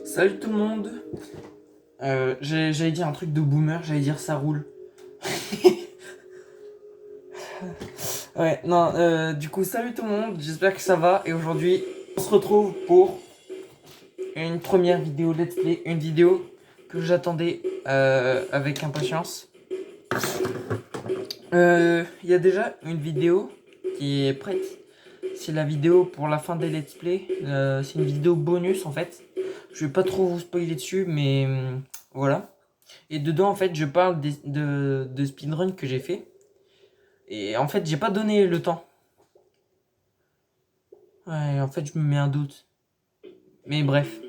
Salut tout le monde. J'allais dire un truc de boomer, j'allais dire ça roule. Ouais, non, du coup, salut tout le monde, j'espère que ça va. Et aujourd'hui, on se retrouve pour une première vidéo let's play, une vidéo que j'attendais avec impatience. Il y a déjà une vidéo qui est prête. C'est la vidéo pour la fin des let's play. C'est une vidéo bonus en fait. Je vais pas trop vous spoiler dessus, mais voilà. Et dedans, en fait, je parle de speedrun que j'ai fait. Et en fait, j'ai pas donné le temps. Ouais, en fait, je me mets un doute. Mais bref.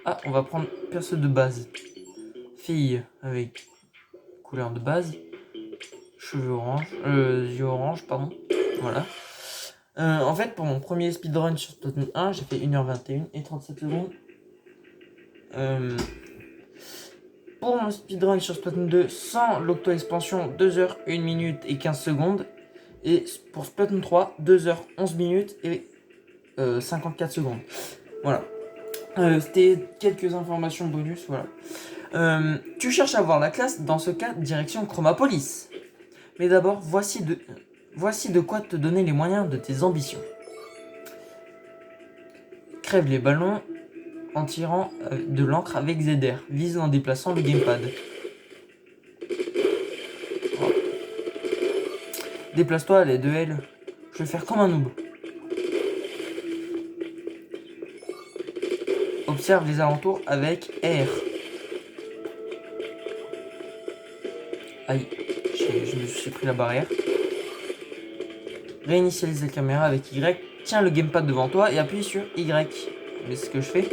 Ah, on va prendre perso de base. Fille avec couleur de base. Cheveux orange. Yeux orange, pardon. Voilà. En fait, pour mon premier speedrun sur Splatoon 1, j'ai fait 1h21 et 37 secondes. Euh, pour mon speedrun sur Splatoon 2, sans l'octo-expansion, 2h, 1 minute et 15 secondes. Et pour Splatoon 3, 2h, 11 minutes et 54 secondes. Voilà. C'était quelques informations bonus, voilà. Tu cherches à voir la classe, dans ce cas, direction Chromapolis. Mais d'abord, voici de quoi te donner les moyens de tes ambitions. Crève les ballons en tirant de l'encre avec ZR. Vise en déplaçant le gamepad. Oh. Déplace-toi à l'aide de L. Je vais faire comme un noob. Observe les alentours avec R. Aïe, je me suis pris la barrière. Réinitialise la caméra avec Y. Tiens le gamepad devant toi et appuie sur Y. Mais c'est ce que je fais.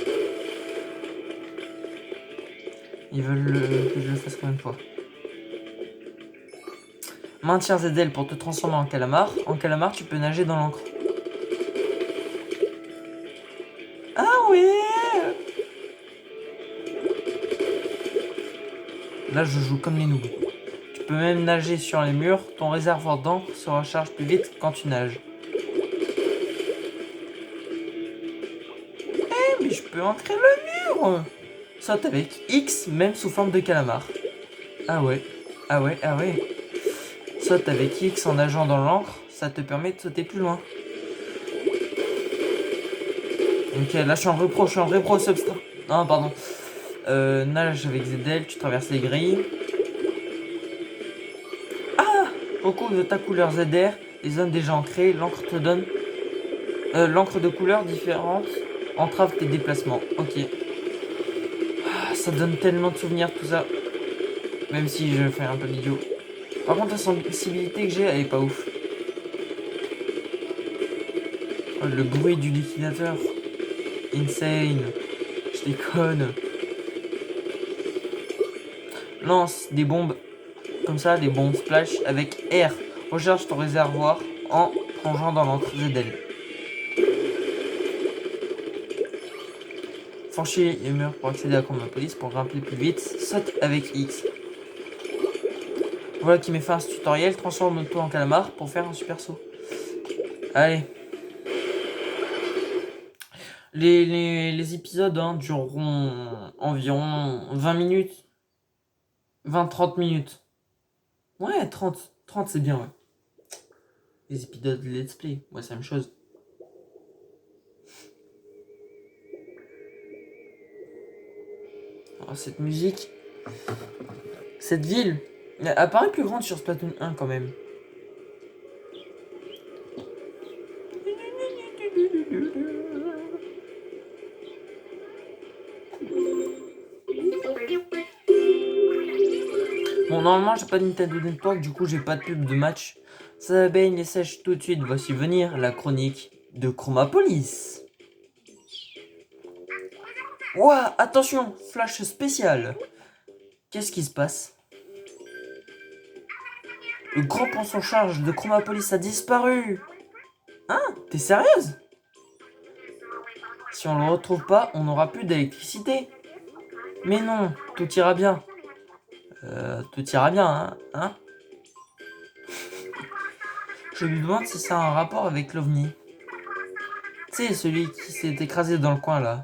Ils veulent que je le fasse combien de fois. Maintiens ZL pour te transformer en calamar. En calamar, tu peux nager dans l'encre. Ah ouais. Là, je joue comme les noobs. Tu peux même nager sur les murs. Ton réservoir d'encre se recharge plus vite quand tu nages. Eh, mais je peux entrer le mur. Saute avec X, même sous forme de calamar. Ah ouais, ah ouais, ah ouais. Saute avec X en nageant dans l'encre, ça te permet de sauter plus loin. Ok, là je suis en repro, substrat. Non, pardon. Nage avec ZL, tu traverses les grilles. Ah! Au cours de ta couleur ZR, les zones déjà ancrées, l'encre te donne. L'encre de couleurs différentes entrave tes déplacements. Ok. Ah, ça donne tellement de souvenirs tout ça. Même si je fais un peu d'idiot. Par contre, la sensibilité que j'ai, elle est pas ouf. Oh, le bruit du liquidateur. Insane. Je déconne. Lance des bombes comme ça, des bombes splash avec R. Recharge ton réservoir en plongeant dans l'encre ZL. Franchis les murs pour accéder à Chromapolis pour grimper plus vite. Saute avec X. Voilà qui m'est fait un tutoriel. Transforme-toi en calamar pour faire un super saut. Allez. Les épisodes dureront environ 20 minutes. 20-30 minutes. Ouais, 30 c'est bien, ouais. Les épisodes de let's play, ouais, c'est la même chose. Alors, cette musique, cette ville, elle apparaît plus grande sur Splatoon 1 quand même. Bon, normalement, j'ai pas de Nintendo Network, du coup, j'ai pas de pub de match. Ça baigne et sèche tout de suite. Voici venir la chronique de Chromapolis. Ouah, attention, flash spécial. Qu'est-ce qui se passe? Le grand ponton charge de Chromapolis a disparu. Hein? T'es sérieuse? Si on le retrouve pas, on n'aura plus d'électricité. Mais non, tout ira bien. Tout ira bien, hein? Je lui demande si ça a un rapport avec l'OVNI. Tu sais, celui qui s'est écrasé dans le coin là.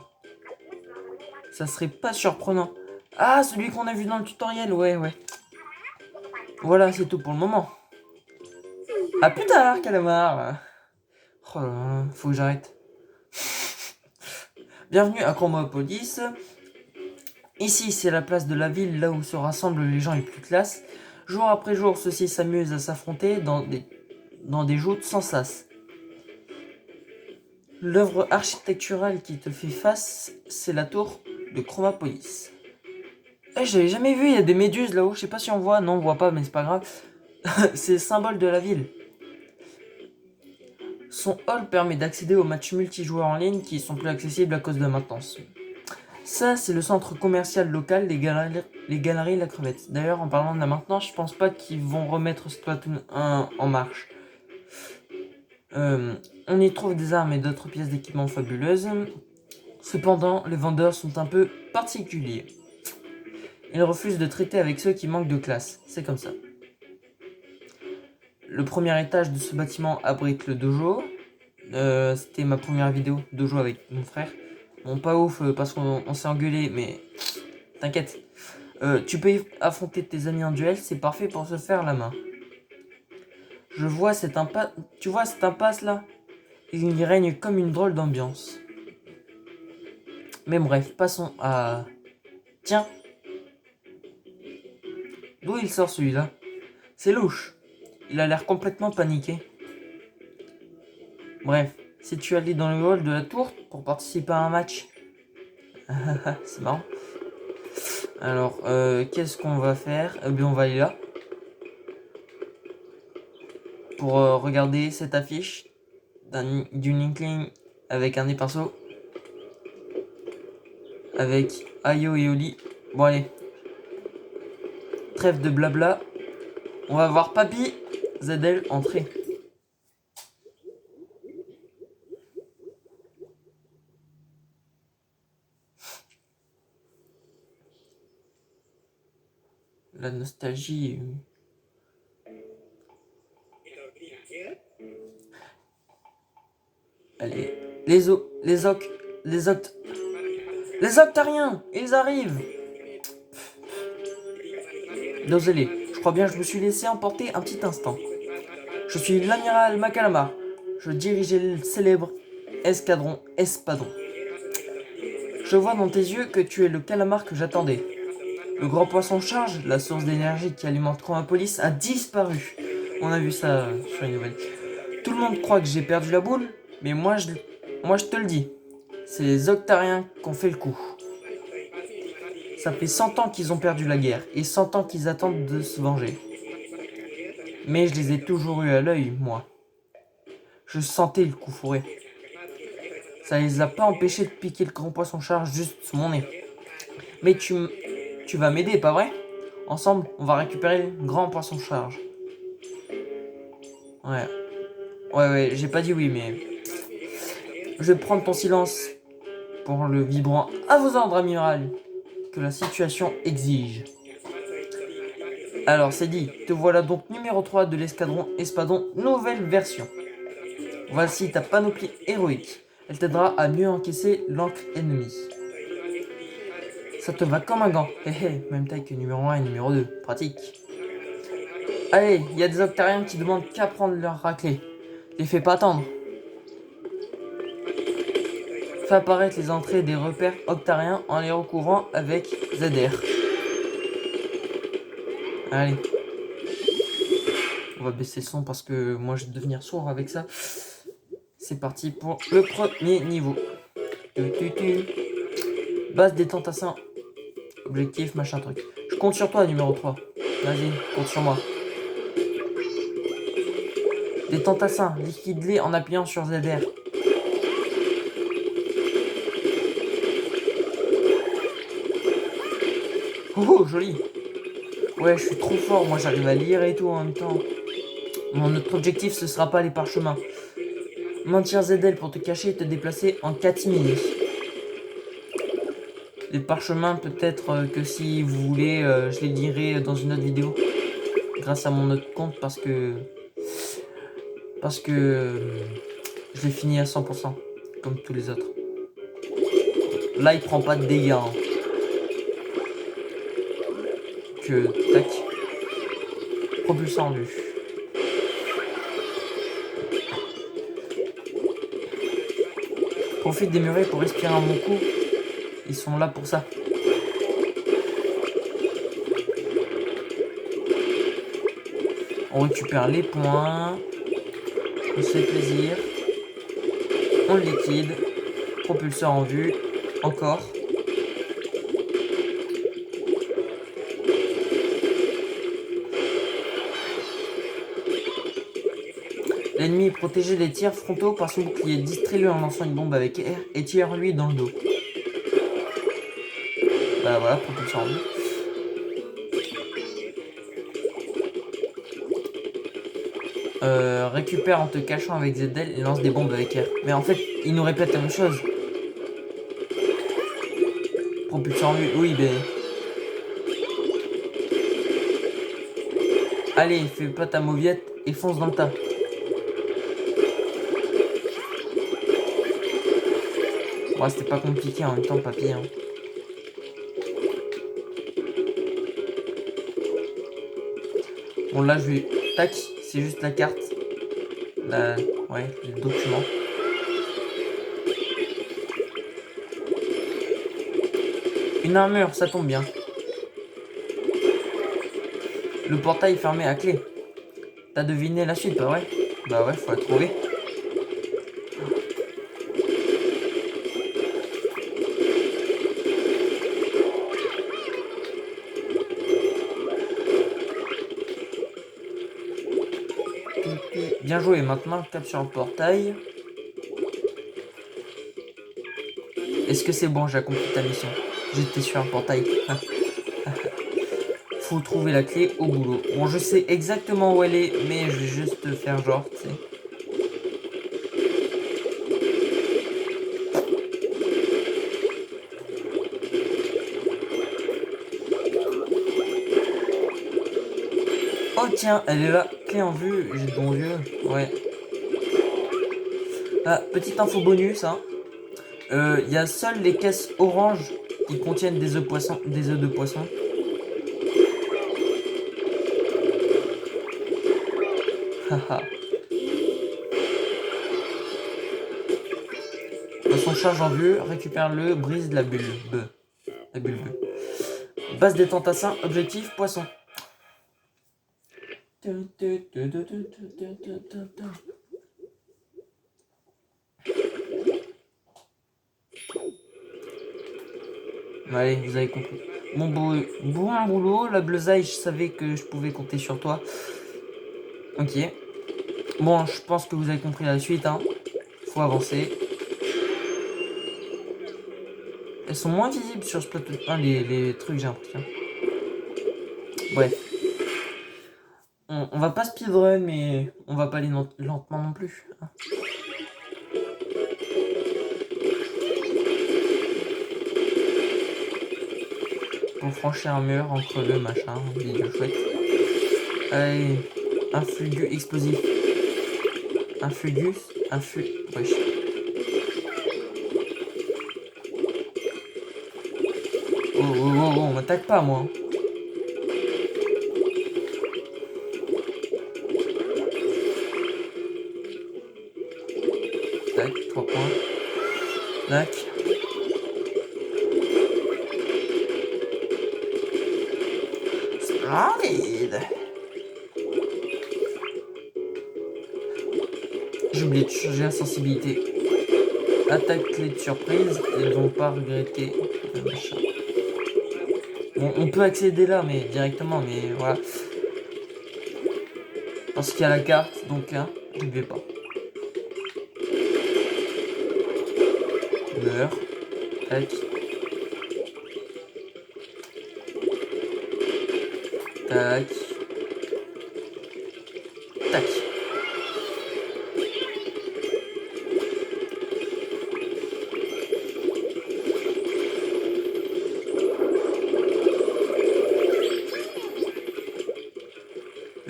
ça serait pas surprenant. Ah, celui qu'on a vu dans le tutoriel, ouais. Voilà, c'est tout pour le moment. À plus tard, calamar. Oh là là, faut que j'arrête. Bienvenue à Chromopolis. Ici, c'est la place de la ville, là où se rassemblent les gens les plus classes. Jour après jour, ceux-ci s'amusent à s'affronter dans des joutes sans sas. L'œuvre architecturale qui te fait face, c'est la tour de Chromopolis. J'avais jamais vu, il y a des méduses là-haut, je sais pas si on voit, non on voit pas mais c'est pas grave. C'est le symbole de la ville. Son hall permet d'accéder aux matchs multijoueurs en ligne qui sont plus accessibles à cause de la maintenance. Ça c'est le centre commercial local, les galeries La Crevette. D'ailleurs en parlant de la maintenance, je pense pas qu'ils vont remettre Splatoon 1 en marche. On y trouve des armes et d'autres pièces d'équipement fabuleuses. Cependant, les vendeurs sont un peu particuliers. Ils refusent de traiter avec ceux qui manquent de classe. C'est comme ça. Le premier étage de ce bâtiment abrite le dojo. C'était ma première vidéo dojo avec mon frère. Bon, pas ouf parce qu'on s'est engueulé, mais t'inquiète. Tu peux affronter tes amis en duel, c'est parfait pour se faire la main. Je vois cette impasse. Tu vois cette impasse là? Il y règne comme une drôle d'ambiance. Mais bref, passons à... Tiens. D'où il sort celui-là? C'est louche. Il a l'air complètement paniqué. Bref, si tu allais dans le hall de la tour pour participer à un match. C'est marrant. Alors, qu'est-ce qu'on va faire? Eh bien, on va aller là. Pour regarder cette affiche d'une Inkling avec un épinceau. Avec Ayo et Oli. Bon, allez. Trêve de blabla. On va voir Papy ZL entrer. La nostalgie. Allez. Les octariens, ils arrivent. Désolé, je crois bien que je me suis laissé emporter un petit instant. Je suis l'amiral Macalama. Je dirigeais le célèbre escadron Espadon. Je vois dans tes yeux que tu es le calamar que j'attendais. Le grand poisson charge, la source d'énergie qui alimente Chromopolis, a disparu. On a vu ça sur les nouvelles. Tout le monde croit que j'ai perdu la boule, mais moi je te le dis. C'est les octariens qui ont fait le coup. Ça fait 100 ans qu'ils ont perdu la guerre, et 100 ans qu'ils attendent de se venger. Mais je les ai toujours eu à l'œil, moi. Je sentais le coup fourré. Ça les a pas empêchés de piquer le grand poisson charge juste sous mon nez. Mais tu vas m'aider, pas vrai? Ensemble, on va récupérer le grand poisson charge. Ouais, j'ai pas dit oui, mais... Je vais prendre ton silence pour le vibrant à vos ordres, amiral, que la situation exige. Alors, c'est dit, te voilà donc numéro 3 de l'escadron Espadon, nouvelle version. Voici ta panoplie héroïque. Elle t'aidera à mieux encaisser l'encre ennemie. Ça te va comme un gant. Même taille que numéro 1 et numéro 2. Pratique. Allez, il y a des octariens qui demandent qu'à prendre leur raclée. Les fais pas attendre. Fais apparaître les entrées des repères octariens en les recouvrant avec ZR. Allez. On va baisser le son parce que moi je vais devenir sourd avec ça. C'est parti pour le premier niveau. Base des tentassins. Objectif, machin truc. Je compte sur toi, numéro 3. Vas-y, compte sur moi. Des tentassins, liquide-les en appuyant sur ZR. Oh, joli. Ouais, je suis trop fort, moi j'arrive à lire et tout en même temps. Notre objectif, ce sera pas les parchemins. Maintiens ZL pour te cacher et te déplacer en catimini. Les parchemins, peut-être que si vous voulez, je les lirai dans une autre vidéo. Grâce à mon autre compte parce que je l'ai fini à 100%. Comme tous les autres. Là, il prend pas de dégâts. Hein. tac. Propulseur en vue. Profite des murets pour respirer un bon coup. Ils sont là pour ça. On récupère les points. On se fait plaisir. On le liquide. Propulseur en vue. Encore. L'ennemi est protégé des tirs frontaux par son bouclier. Distrais-le en lançant une bombe avec air et tire-lui dans le dos. Bah voilà, propulseur en vue. Récupère en te cachant avec ZL et lance des bombes avec air. Mais en fait, il nous répète la même chose. Propulseur en vue, oui, ben... Allez, fais pas ta mauviette et fonce dans le tas. Ouais, c'était pas compliqué en même temps, papy. Hein. Bon, là, je vais... Tac, c'est juste la carte. La... Ouais, le document. Une armure, ça tombe bien. Le portail est fermé à clé. T'as deviné la suite, bah ouais. Bah ouais, faut la trouver. Bien joué, maintenant tape sur le portail. Est-ce que c'est bon, j'ai accompli ta mission? J'étais sur un portail. Faut trouver la clé au boulot. Bon, je sais exactement où elle est, mais je vais juste faire genre, tu sais. Oh tiens, elle est là, clé en vue, j'ai de bon vieux, ouais. Ah, petite info bonus, hein. Y a seules les caisses oranges qui contiennent des œufs de poisson. Haha. Poisson charge en vue, récupère-le, brise la bulle. La bulle. Base des tentassins, objectif, poisson. Allez, vous avez compris. Bon boulot, la bleusaille, je savais que je pouvais compter sur toi. Ok. Bon, je pense que vous avez compris la suite, hein. Faut avancer. Elles sont moins visibles sur Splatoon 1, les trucs, j'ai l'impression. Bref. On va pas speedrun, mais on va pas aller lentement non plus. Hein. Pour franchir un mur entre le machin, vidéo chouette. Allez, un fugu explosif. Un fugus, wesh. Oh, on m'attaque pas moi. Tac, 3 points. Tac. Splendide. J'ai oublié de changer la sensibilité. Attaque clé de surprise, ils vont pas regretter le machin. Bon, on peut accéder là, mais directement, mais voilà. Parce qu'il y a la carte, donc hein, je ne vais pas. Meurs. Tac. Tac. Tac.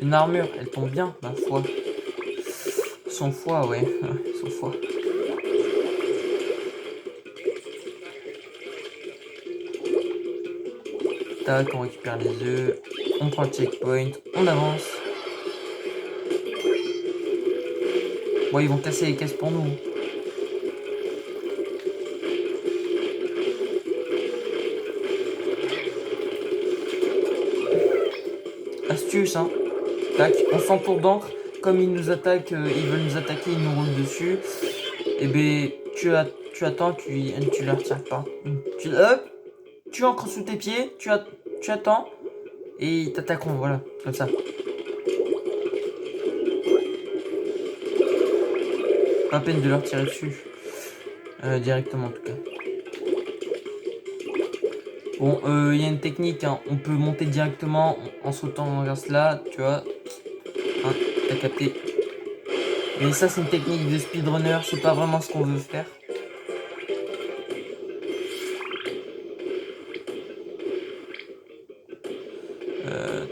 Une armure, elle tombe bien, ma foi. Son foie, ouais. Son foie. Tac, on récupère les œufs. On prend le checkpoint. On avance. Bon, ils vont casser les caisses pour nous. Astuce, hein. Tac, on s'entoure d'encre. Comme ils nous attaquent, ils veulent nous attaquer, ils nous roulent dessus. Et ben, tu attends, tu leur tires pas. Hop, tu ancres sous tes pieds, tu attends. Et ils t'attaqueront, voilà, comme ça. Pas peine de leur tirer dessus. Directement, en tout cas. Bon, il y a une technique, hein. On peut monter directement en sautant vers cela, tu vois. Hein, t'as capté. Mais ça, c'est une technique de speedrunner, c'est pas vraiment ce qu'on veut faire.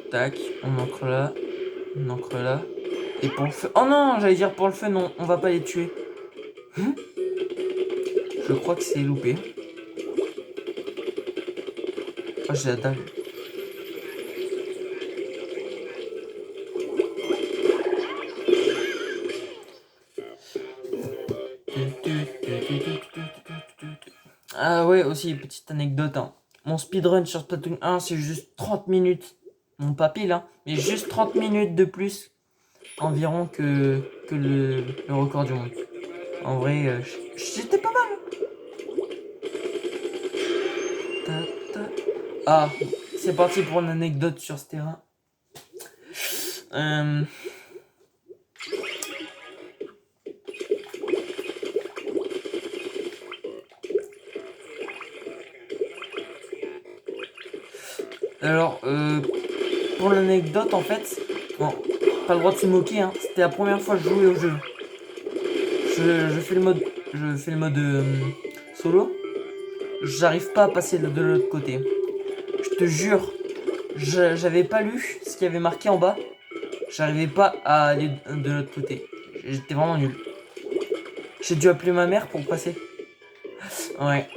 Tac, on ancre là. On ancre là. Et pour le feu... Oh non, j'allais dire pour le feu, non, on va pas les tuer. Je crois que c'est loupé. Oh, j'ai la dalle. Ah ouais, aussi, petite anecdote, hein. Mon speedrun sur Splatoon 1, c'est juste 30 minutes. Mon pas pile, hein, mais juste 30 minutes de plus environ que le record du monde. En vrai, j'étais pas mal. Ah, c'est parti pour une anecdote sur ce terrain. Alors, pour l'anecdote, en fait, bon, pas le droit de se moquer, hein, c'était la première fois que je jouais au jeu. Je fais le mode solo. J'arrive pas à passer de l'autre côté. Je te jure, j'avais pas lu ce qu'il y avait marqué en bas. J'arrivais pas à aller de l'autre côté. J'étais vraiment nul. J'ai dû appeler ma mère pour passer. Ouais.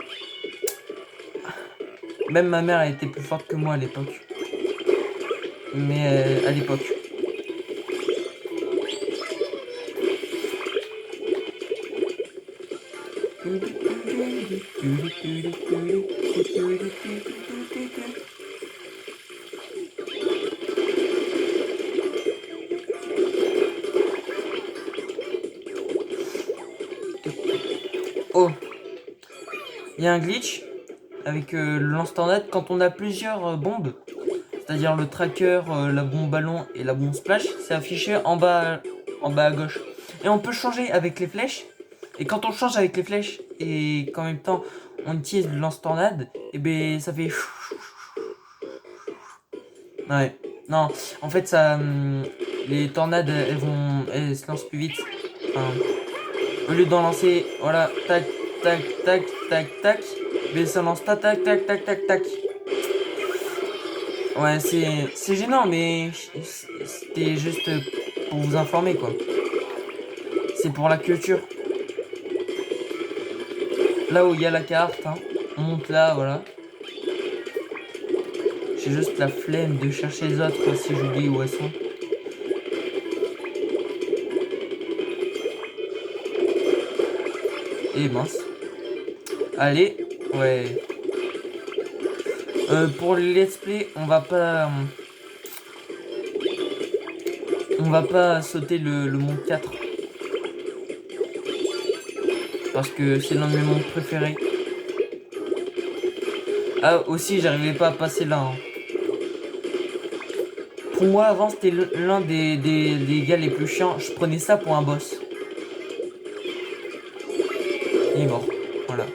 Même ma mère, elle était plus forte que moi à l'époque. Mais à l'époque. Oh, il y a un glitch avec le lance-tornade quand on a plusieurs bombes, c'est-à-dire le tracker, la bombe ballon et la bombe splash, c'est affiché en bas à gauche. Et on peut changer avec les flèches. Et quand on change avec les flèches et qu'en même temps on utilise le lance-tornade, et ben ça fait. Ouais. Non, en fait ça, les tornades elles se lancent plus vite. Enfin, au lieu d'en lancer, voilà, tac, tac, tac, tac, tac, mais ça lance tac, tac, tac, tac, tac, tac. Ouais, c'est gênant, mais c'était juste pour vous informer, quoi. C'est pour la culture. Là où il y a la carte, hein, on monte là, voilà. J'ai juste la flemme de chercher les autres si j'oublie où elles sont. Et mince. Allez, ouais. Pour le let's play, on va pas sauter le monde 4. Parce que c'est l'un de mes mondes préférés. Ah, aussi, j'arrivais pas à passer là. Hein. Pour moi, avant, c'était l'un des gars les plus chiants. Je prenais ça pour un boss. Il est mort. Voilà.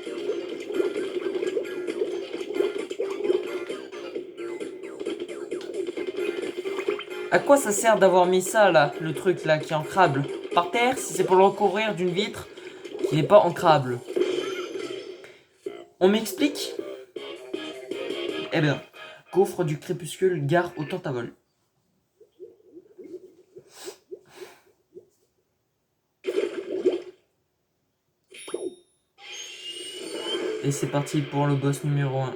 À quoi ça sert d'avoir mis ça, là, le truc, là, qui est ancrable par terre, si c'est pour le recouvrir d'une vitre qui n'est pas ancrable? On m'explique? Eh bien, gaufre du crépuscule, gare au tentavol. Et c'est parti pour le boss numéro 1.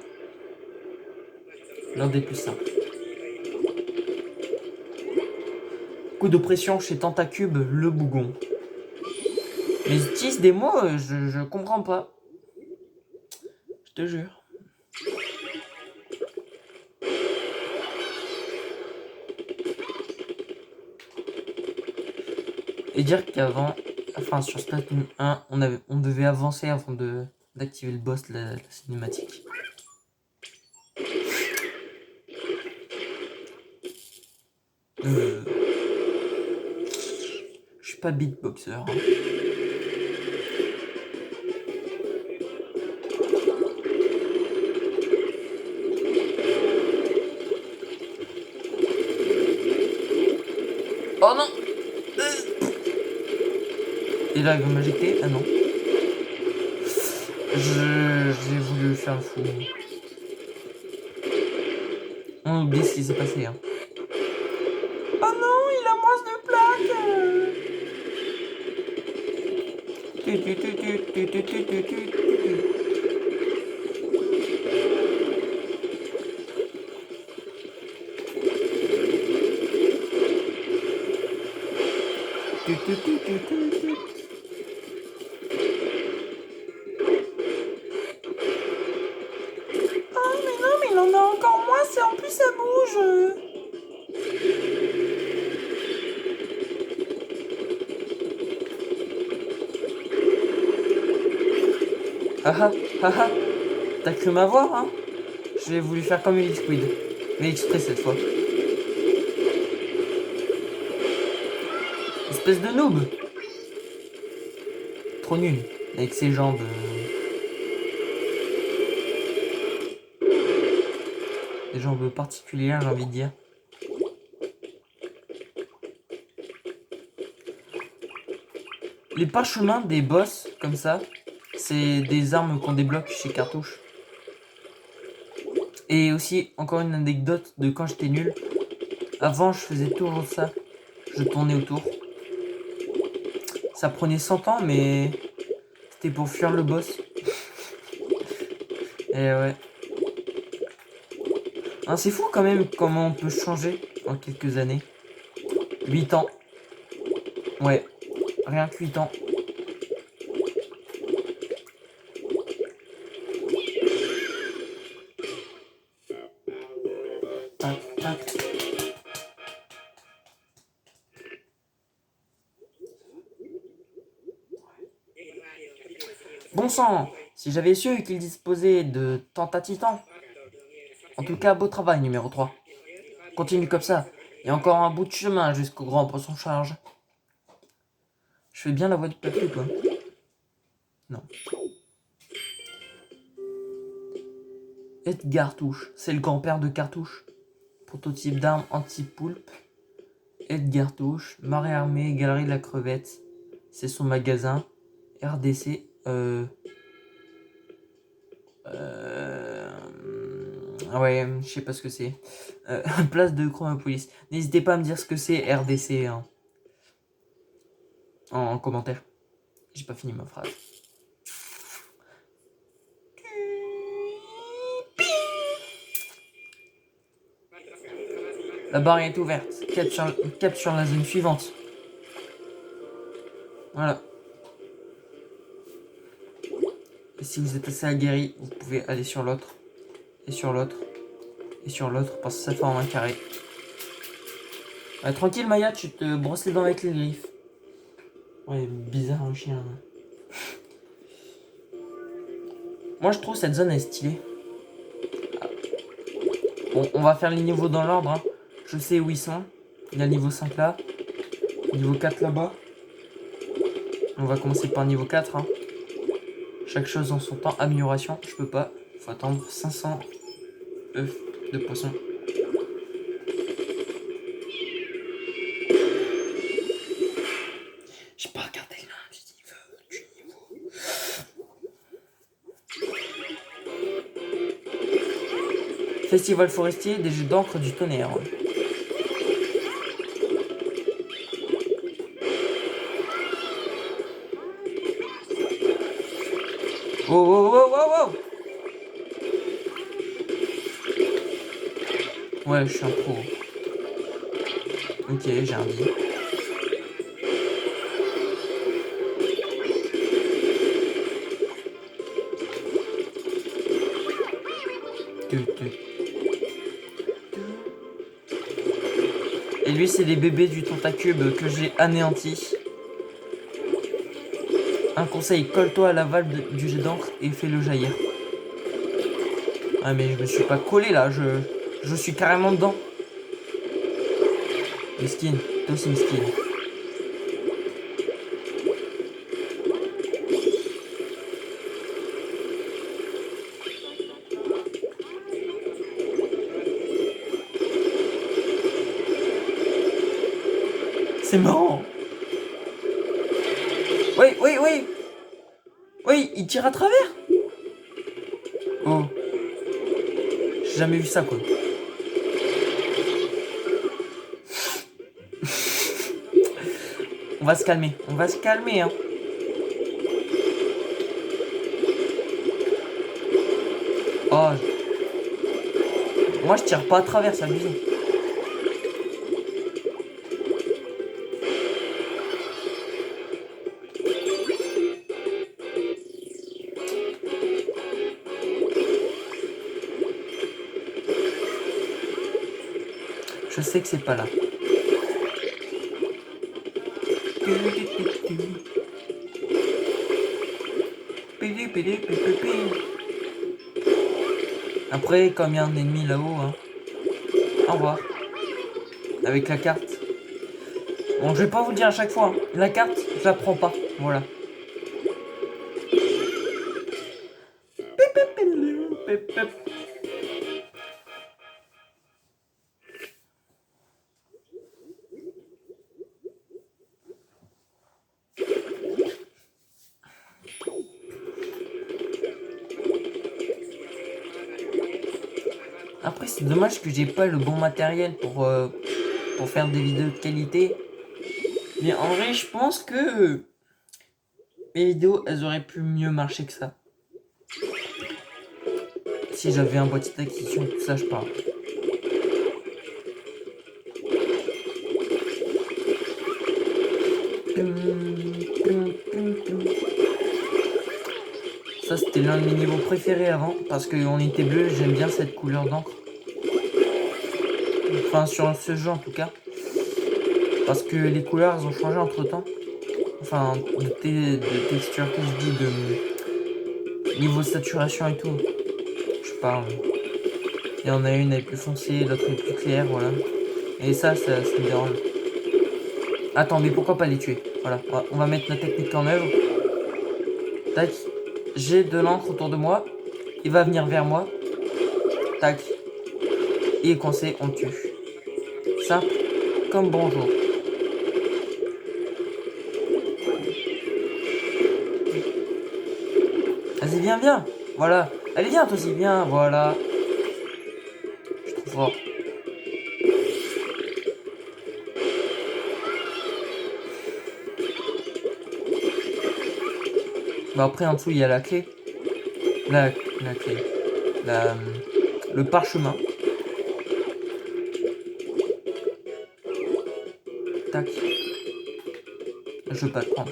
L'un des plus simples. Coup de pression chez Tentacube, le bougon. Mais ils utilisent des mots, je comprends pas. Je te jure. Et dire qu'avant, enfin sur Splatoon 1, on devait avancer avant d'activer le boss de la cinématique. Je suis pas beatboxer. Hein. Oh non. Et là, il va m'injecter. Ah non. J'ai voulu faire le fou. On oublie ce qui s'est passé. Hein. Oh non, il a moins de plaques. Mais il en a encore moins, c'est en plus ça bouge. Haha, haha, t'as cru m'avoir, hein? J'ai voulu faire comme une Squid, mais exprès cette fois. Espèce de noob. Trop nul, avec ses jambes. Des jambes particulières, j'ai envie de dire. Les parchemins des boss, comme ça, c'est des armes qu'on débloque chez Cartouche. Et aussi, encore une anecdote de quand j'étais nul. Avant, je faisais toujours ça. Je tournais autour. Ça prenait 100 ans, mais c'était pour fuir le boss. Et ouais. Hein, c'est fou quand même comment on peut changer en quelques années. 8 ans. Ouais, rien que 8 ans. Tac, tac. Bon sang, si j'avais su qu'il disposait de tant à titan. En tout cas, beau travail numéro 3. Continue comme ça. Il y a encore un bout de chemin jusqu'au grand poisson charge. Je fais bien la voix du papier, quoi. Non. Edgar Touche, c'est le grand-père de Cartouche. Prototype d'arme anti-poulpe. Edgar Touche, marée armée, galerie de la crevette. C'est son magasin. RDC. Ouais, je sais pas ce que c'est. Place de Chromopolis. N'hésitez pas à me dire ce que c'est RDC hein, en commentaire. J'ai pas fini ma phrase. La barre est ouverte. Cap sur la zone suivante. Voilà. Et si vous êtes assez aguerri, vous pouvez aller sur l'autre. Et sur l'autre. Et sur l'autre. Parce que ça forme un carré. Ouais, tranquille Maya, tu te brosses les dents avec les griffes. Ouais, bizarre un chien. Moi je trouve cette zone est stylée. Bon, on va faire les niveaux dans l'ordre. Hein. Je sais où ils sont. Il y a le niveau 5 là. Niveau 4 là-bas. On va commencer par niveau 4. Hein. Chaque chose en son temps. Amélioration. Je peux pas. Faut attendre 500 œufs de poisson. J'ai pas regardé là du niveau. Festival forestier des jeux d'encre du tonnerre. Oh, oh, oh, oh, oh. Ouais, je suis un pro. Ok, j'ai un dit. Et lui, c'est les bébés du Tentacube que j'ai anéanti. Un conseil, colle-toi à l'aval du jet d'encre et fais-le jaillir. Ah mais je me suis pas collé là, je suis carrément dedans. Miskin, toi aussi miskin. C'est marrant. Oui, oui, oui. Oui, il tire à travers. Oh. J'ai jamais vu ça quoi. On va se calmer hein. Oh. Moi je tire pas à travers, c'est abusé. Je sais que c'est pas là. Après, comme il y a un ennemi là-haut, hein. Au revoir. Avec la carte. Bon, je vais pas vous le dire à chaque fois. Hein. La carte, je la prends pas. Voilà. Après, c'est dommage que j'ai pas le bon matériel pour faire des vidéos de qualité. Mais en vrai, je pense que mes vidéos, elles auraient pu mieux marcher que ça. Si j'avais un boîtier d'acquisition, tout ça, je parle. Ça, c'était l'un de mes niveaux préférés avant, parce qu'on était bleu, j'aime bien cette couleur d'encre. Enfin, sur ce jeu en tout cas. Parce que les couleurs, elles ont changé entre temps. Enfin, de texture que je dis, de niveau saturation et tout. Je parle. Il y en a une, elle est plus foncée, l'autre est plus claire, voilà. Et ça me dérange. Attends, mais pourquoi pas les tuer? Voilà, on va mettre la technique en œuvre. Tac. J'ai de l'encre autour de moi. Il va venir vers moi. Tac. Il est coincé, on le tue. Simple comme bonjour. Vas-y, viens, viens. Voilà. Allez, viens, toi aussi, viens. Voilà. Je suis trop fort. Bah après, en dessous, il y a la clé. La clé. Le parchemin. Tac. Je veux pas le prendre.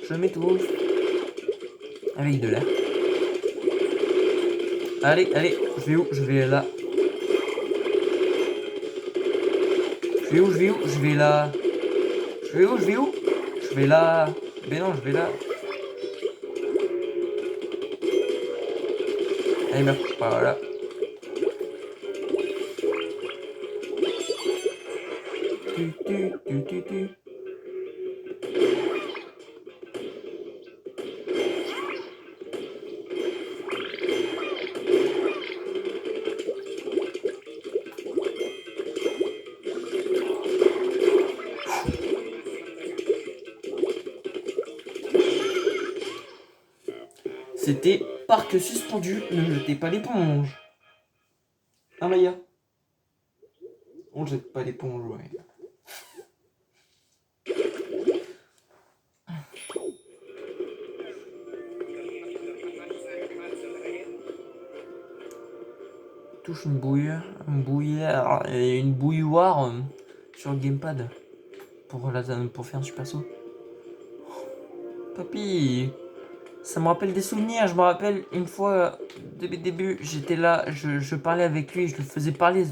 Je m'étouffe. Avec de l'air. Allez, allez. Je vais où? Je vais là. Je vais où? Je vais où? Je vais là. Je vais où? Je vais où? Je vais là. Mais non, je vais là. Allez, meurs. Voilà. Tu. C'était parc suspendu, ne jetez pas l'éponge. Hein Maya? On jette pas l'éponge, ouais. branche une bouilloire et une bouilloire sur le gamepad pour faire un super saut. Papy, ça me rappelle des souvenirs. Je me rappelle une fois, début, j'étais là, je parlais avec lui, je le faisais parler.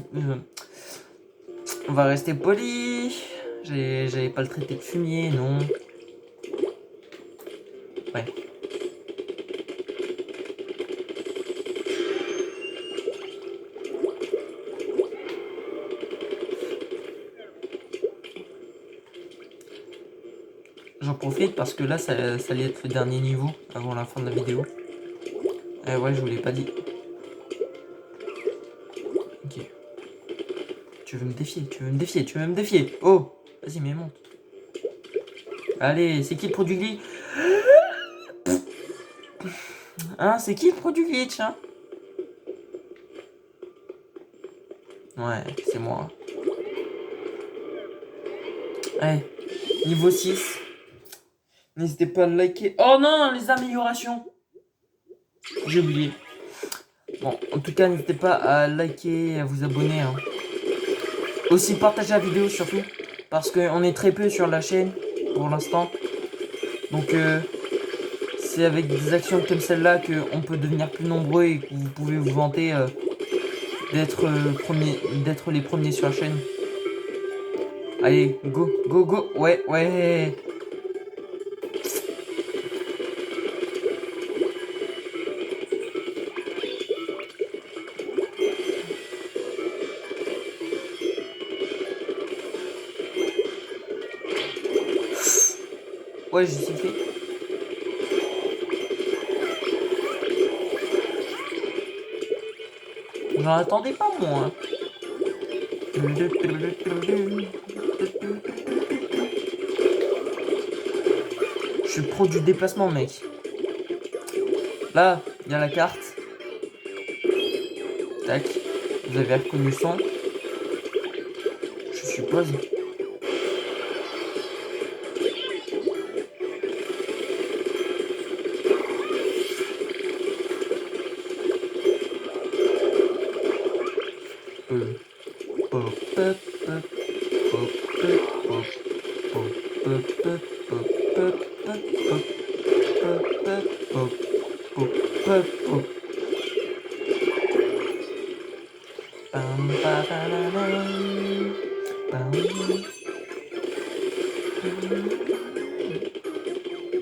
On va rester poli. J'avais pas le traité de fumier, non. Ouais. J'en profite parce que là, ça allait être le dernier niveau avant la fin de la vidéo. Ouais, je vous l'ai pas dit. Ok. Tu veux me défier. Oh, vas-y, mais monte. Allez, c'est qui le produit glitch? Hein, c'est qui le produit glitch, hein? Ouais, c'est moi. Allez, niveau 6. N'hésitez pas à liker. Oh non, les améliorations. J'ai oublié. Bon, en tout cas, n'hésitez pas à liker et à vous abonner. Hein. Aussi, partagez la vidéo surtout. Parce qu'on est très peu sur la chaîne pour l'instant. Donc, c'est avec des actions comme celle-là qu'on peut devenir plus nombreux et que vous pouvez vous vanter d'être les premiers sur la chaîne. Allez, go, go, go. Ouais, ouais. Ouais, j'ai sifflé. J'en attendais pas, moi. Je suis pro du déplacement, mec. Là, il y a la carte. Tac. Vous avez reconnu son. Je suppose.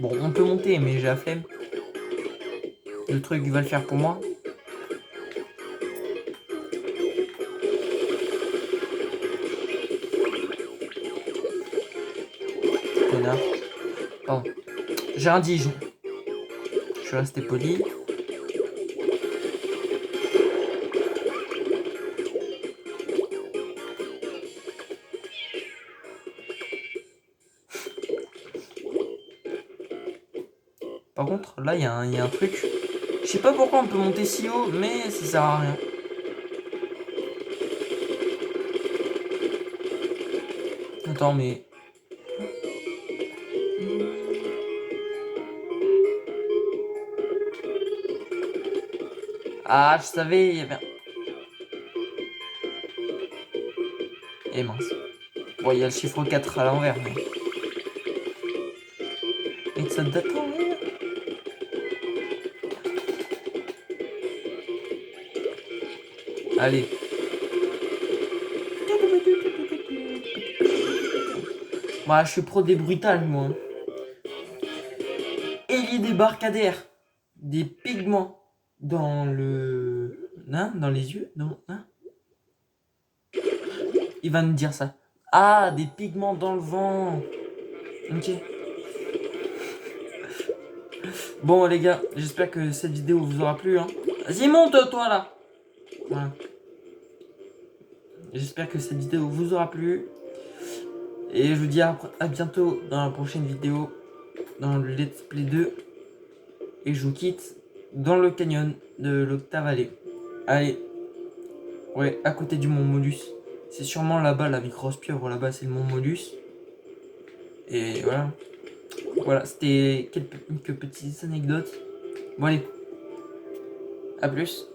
Bon, on peut monter, mais j'ai la flemme. Le truc, il va le faire pour moi. Connard. Pardon. J'ai un dige. Je suis resté poli. Par contre, là, il y a un truc. Je sais pas pourquoi on peut monter si haut, mais ça sert à rien. Attends, mais... Ah, je savais, il y avait... Eh mince. Bon, il y a le chiffre 4 à l'envers, mais... Et ça date à l'envers. Allez. Bah, je suis pro des brutales, moi. Ailier débarcadère. Des pigments dans le... Hein, dans les yeux. Non, hein. Il va nous dire ça. Ah, des pigments dans le vent. Ok. Bon, les gars, j'espère que cette vidéo vous aura plu. Hein. Vas-y, monte, toi, là. Voilà. J'espère que cette vidéo vous aura plu. Et je vous dis à bientôt dans la prochaine vidéo. Dans le Let's Play 2. Et je vous quitte dans le canyon de l'Octave Valley. Allez. Ouais, à côté du Mont Molus. C'est sûrement là-bas, la grosse pieuvre, là-bas, c'est le Mont Molus. Et voilà. Voilà, c'était quelques petites anecdotes. Bon allez, à plus.